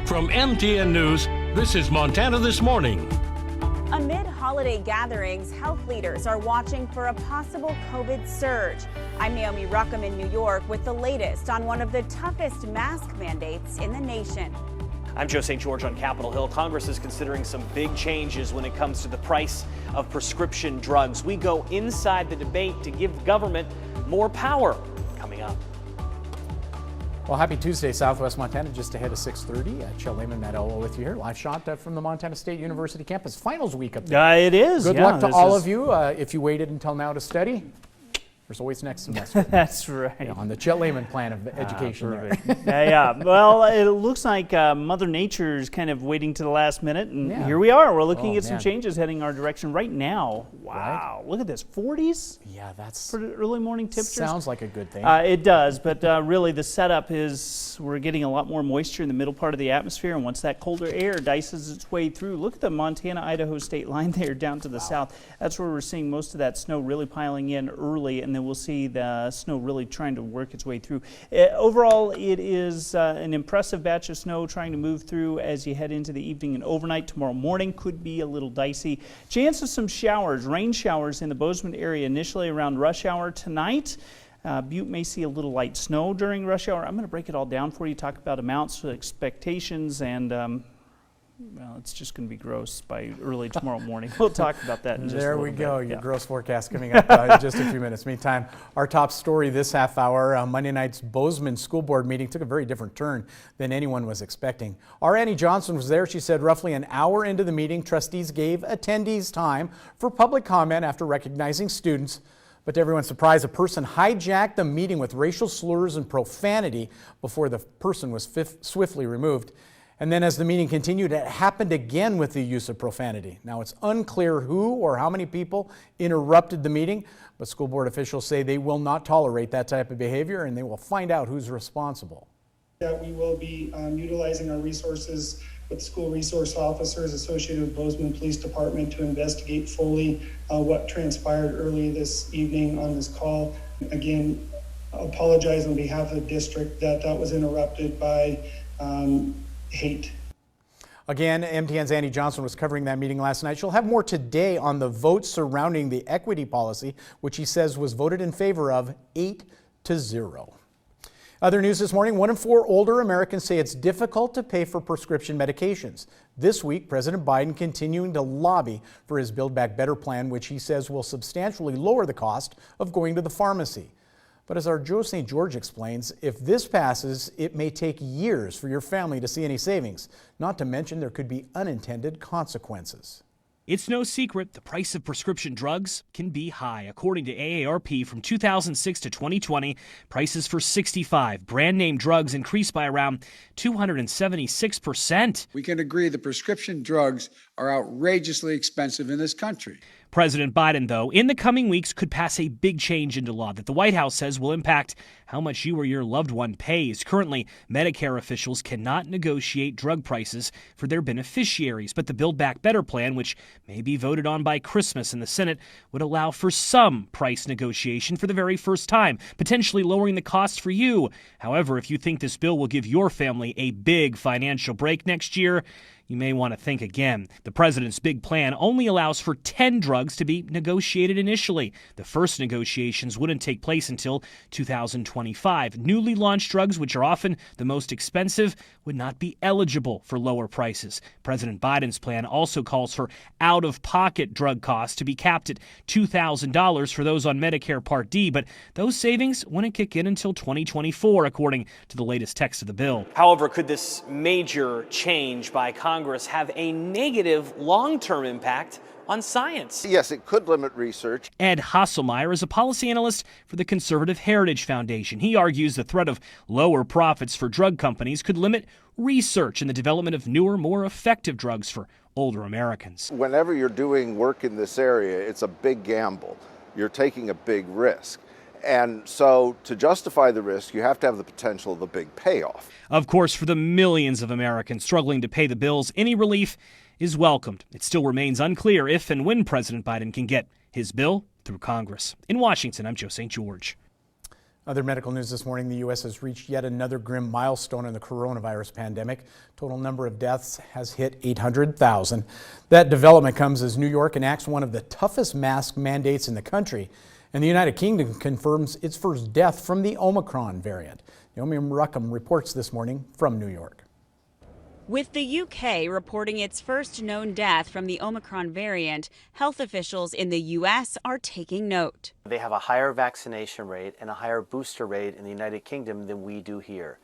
From MTN News, this is Montana This Morning. Amid holiday gatherings, health leaders are watching for a possible COVID surge. I'm Naomi Ruckham in New York with the latest on one of the toughest mask mandates in the nation. I'm Joe St. George on Capitol Hill. Congress is considering some big changes when it comes to the price of prescription drugs. We go inside the debate to give the government more power. Coming up. Well, happy Tuesday, Southwest Montana, just ahead of 6:30. Chet Lehman, Matt Elwell with you here. Live shot from the Montana State University campus. Finals week up there. It is. Good luck to all of you. If you waited until now to study, there's always next semester. That's right. Yeah, on the Chet Lehman plan of education there. Yeah. Well, it looks like Mother Nature's kind of waiting to the last minute, and here we are. We're looking at some changes heading our direction right now. Wow. Right? Look at this, 40s? Yeah, that's for early morning temperatures. Sounds like a good thing. It does, but really the setup is we're getting a lot more moisture in the middle part of the atmosphere, and once that colder air dices its way through, look at the Montana-Idaho state line there down to the south. That's where we're seeing most of that snow really piling in early, and then we'll see the snow really trying to work its way through. Overall, it is an impressive batch of snow trying to move through as you head into the evening and overnight. Tomorrow morning could be a little dicey. Chance of some showers, rain showers in the Bozeman area initially around rush hour tonight. Butte may see a little light snow during rush hour. I'm going to break it all down for you, talk about amounts, expectations, and well, it's just going to be gross by early tomorrow morning. We'll talk about that in just a little bit. There we go. Your gross forecast coming up in just a few minutes. Meantime, our top story this half hour, Monday night's Bozeman School Board meeting took a very different turn than anyone was expecting. Our Annie Johnson was there. She said roughly an hour into the meeting, trustees gave attendees time for public comment after recognizing students. But to everyone's surprise, a person hijacked the meeting with racial slurs and profanity before the person was swiftly removed. And then as the meeting continued, it happened again with the use of profanity. Now it's unclear who or how many people interrupted the meeting, but school board officials say they will not tolerate that type of behavior and they will find out who's responsible. That we will be utilizing our resources with school resource officers associated with Bozeman Police Department to investigate fully what transpired early this evening on this call. Again, apologize on behalf of the district that was interrupted by hate. Again, MTN's Annie Johnson was covering that meeting last night. She'll have more today on the vote surrounding the equity policy, which he says was voted in favor of 8-0. Other news this morning, 1 in 4 older Americans say it's difficult to pay for prescription medications. This week, President Biden continuing to lobby for his Build Back Better plan, which he says will substantially lower the cost of going to the pharmacy. But as our Joe St. George explains, if this passes, it may take years for your family to see any savings, not to mention there could be unintended consequences. It's no secret the price of prescription drugs can be high. According to AARP, from 2006 to 2020, prices for 65 brand name drugs increased by around 276%. We can agree the prescription drugs are outrageously expensive in this country. President Biden, though, in the coming weeks could pass a big change into law that the White House says will impact how much you or your loved one pays. Currently, Medicare officials cannot negotiate drug prices for their beneficiaries, but the Build Back Better plan, which may be voted on by Christmas in the Senate, would allow for some price negotiation for the very first time, potentially lowering the cost for you. However, if you think this bill will give your family a big financial break next year, you may want to think again. The president's big plan only allows for 10 drugs to be negotiated initially. The first negotiations wouldn't take place until 2025. Newly launched drugs, which are often the most expensive, would not be eligible for lower prices. President Biden's plan also calls for out-of-pocket drug costs to be capped at $2,000 for those on Medicare Part D, but those savings wouldn't kick in until 2024, according to the latest text of the bill. However, could this major change by Congress have a negative long-term impact on science? Yes, it could limit research. Ed Hasselmeyer is a policy analyst for the Conservative Heritage Foundation. He argues the threat of lower profits for drug companies could limit research in the development of newer, more effective drugs for older Americans. Whenever you're doing work in this area, it's a big gamble. You're taking a big risk. And so to justify the risk, you have to have the potential of a big payoff. Of course, for the millions of Americans struggling to pay the bills, any relief is welcomed. It still remains unclear if and when President Biden can get his bill through Congress. In Washington, I'm Joe St. George. Other medical news this morning, the U.S. has reached yet another grim milestone in the coronavirus pandemic. Total number of deaths has hit 800,000. That development comes as New York enacts one of the toughest mask mandates in the country. And the United Kingdom confirms its first death from the Omicron variant. Naomi Ruckham reports this morning from New York. With the UK reporting its first known death from the Omicron variant, health officials in the U.S. are taking note. They have a higher vaccination rate and a higher booster rate in the United Kingdom than we do here.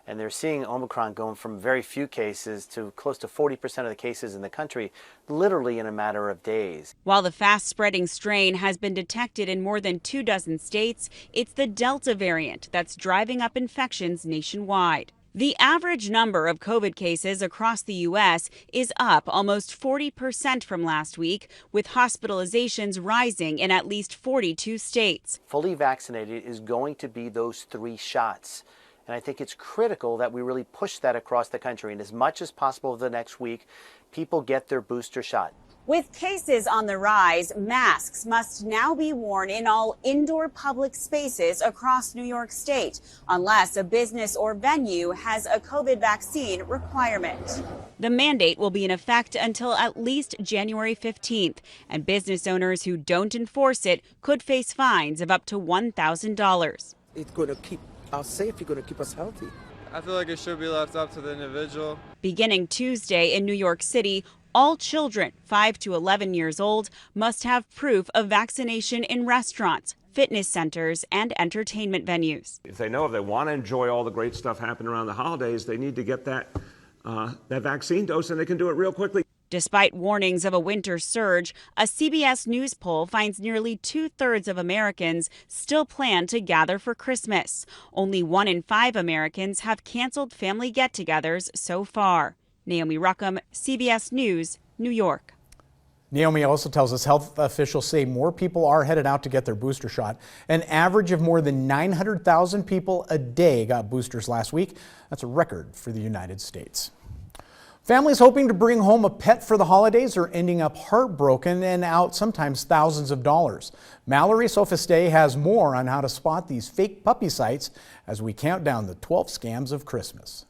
And they're seeing Omicron going from very few cases to close to 40% of the cases in the country, literally in a matter of days. While the fast-spreading strain has been detected in more than 24 states, it's the Delta variant that's driving up infections nationwide. The average number of COVID cases across the U.S. is up almost 40% from last week, with hospitalizations rising in at least 42 states. Fully vaccinated is going to be those 3 shots. And I think it's critical that we really push that across the country. And as much as possible the next week, people get their booster shot. With cases on the rise, masks must now be worn in all indoor public spaces across New York State, unless a business or venue has a COVID vaccine requirement. The mandate will be in effect until at least January 15th, and business owners who don't enforce it could face fines of up to $1,000. It's going to keep us safe, it's going to keep us healthy. I feel like it should be left up to the individual. Beginning Tuesday in New York City, all children 5 to 11 years old must have proof of vaccination in restaurants, fitness centers, and entertainment venues. If they want to enjoy all the great stuff happening around the holidays, they need to get that vaccine dose, and they can do it real quickly. Despite warnings of a winter surge, a CBS News poll finds nearly 2/3 of Americans still plan to gather for Christmas. Only 1 in 5 Americans have canceled family get-togethers so far. Naomi Ruckham, CBS News, New York. Naomi also tells us health officials say more people are headed out to get their booster shot. An average of more than 900,000 people a day got boosters last week. That's a record for the United States. Families hoping to bring home a pet for the holidays are ending up heartbroken and out sometimes thousands of dollars. Mallory Sophiste has more on how to spot these fake puppy sites as we count down the 12 scams of Christmas.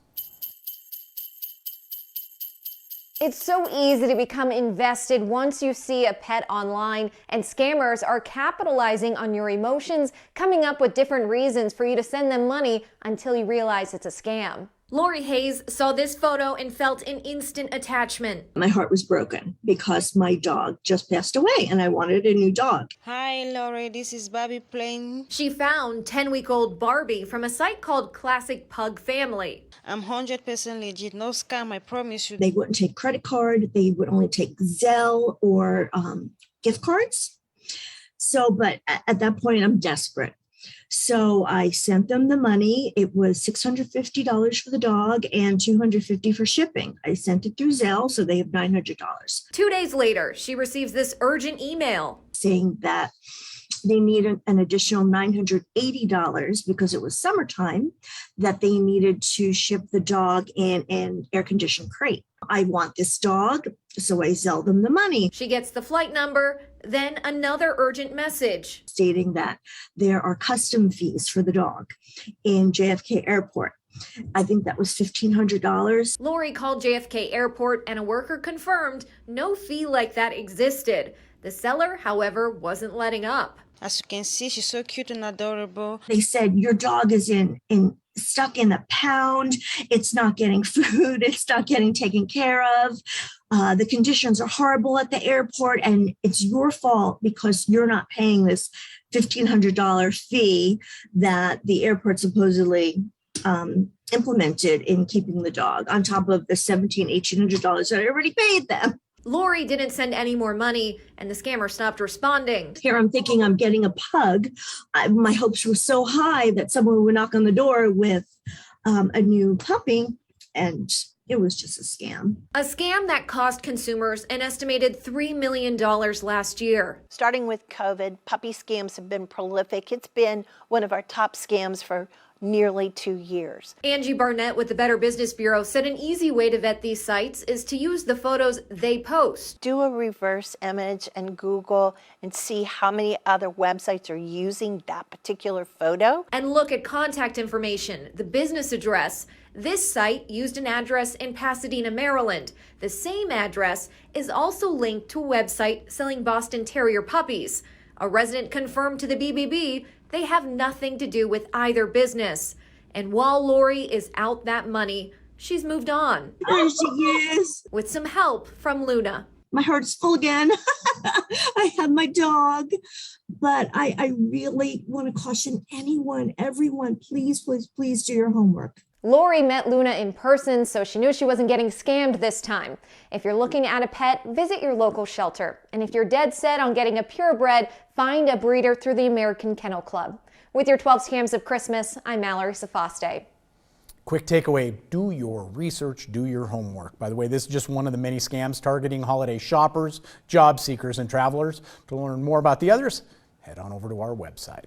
It's so easy to become invested once you see a pet online, and scammers are capitalizing on your emotions, coming up with different reasons for you to send them money until you realize it's a scam. Lori Hayes saw this photo and felt an instant attachment. My heart was broken because my dog just passed away and I wanted a new dog. Hi, Lori, this is Barbie playing. She found 10-week-old Barbie from a site called Classic Pug Family. I'm 100% legit, no scam, I promise you. They wouldn't take credit card, they would only take Zelle or gift cards. But at that point, I'm desperate. So I sent them the money. It was $650 for the dog and $250 for shipping. I sent it through Zelle, so they have $900. 2 days later, she receives this urgent email saying that they need an additional $980 because it was summertime, that they needed to ship the dog in an air-conditioned crate. I want this dog, so I Zelle them the money. She gets the flight number, then another urgent message stating that there are custom fees for the dog in JFK Airport. I think that was $1,500. Lori called JFK Airport and a worker confirmed no fee like that existed. The seller, however, wasn't letting up. As you can see, she's so cute and adorable. They said your dog is stuck in a pound. It's not getting food. It's not getting taken care of. The conditions are horrible at the airport, and it's your fault because you're not paying this $1,500 fee that the airport supposedly implemented in keeping the dog, on top of the $1,700, $1,800 that I already paid them. Lori didn't send any more money, and the scammer stopped responding. Here I'm thinking I'm getting a pug. My hopes were so high that someone would knock on the door with a new puppy, and it was just a scam. A scam that cost consumers an estimated $3 million last year. Starting with COVID, puppy scams have been prolific. It's been one of our top scams for nearly 2 years. Angie Barnett with the Better Business Bureau said an easy way to vet these sites is to use the photos they post. Do a reverse image and Google and see how many other websites are using that particular photo. And look at contact information, the business address. This site used an address in Pasadena, Maryland. The same address is also linked to a website selling Boston Terrier puppies. A resident confirmed to the BBB they have nothing to do with either business. And while Lori is out that money, she's moved on. There she is. With some help from Luna. My heart's full again. I have my dog, but I really want to caution everyone, please, please, please do your homework. Lori met Luna in person, so she knew she wasn't getting scammed this time. If you're looking at a pet, visit your local shelter. And if you're dead set on getting a purebred, find a breeder through the American Kennel Club. With your 12 Scams of Christmas, I'm Mallory Safaste. Quick takeaway, do your research, do your homework. By the way, this is just one of the many scams targeting holiday shoppers, job seekers, and travelers. To learn more about the others, head on over to our website.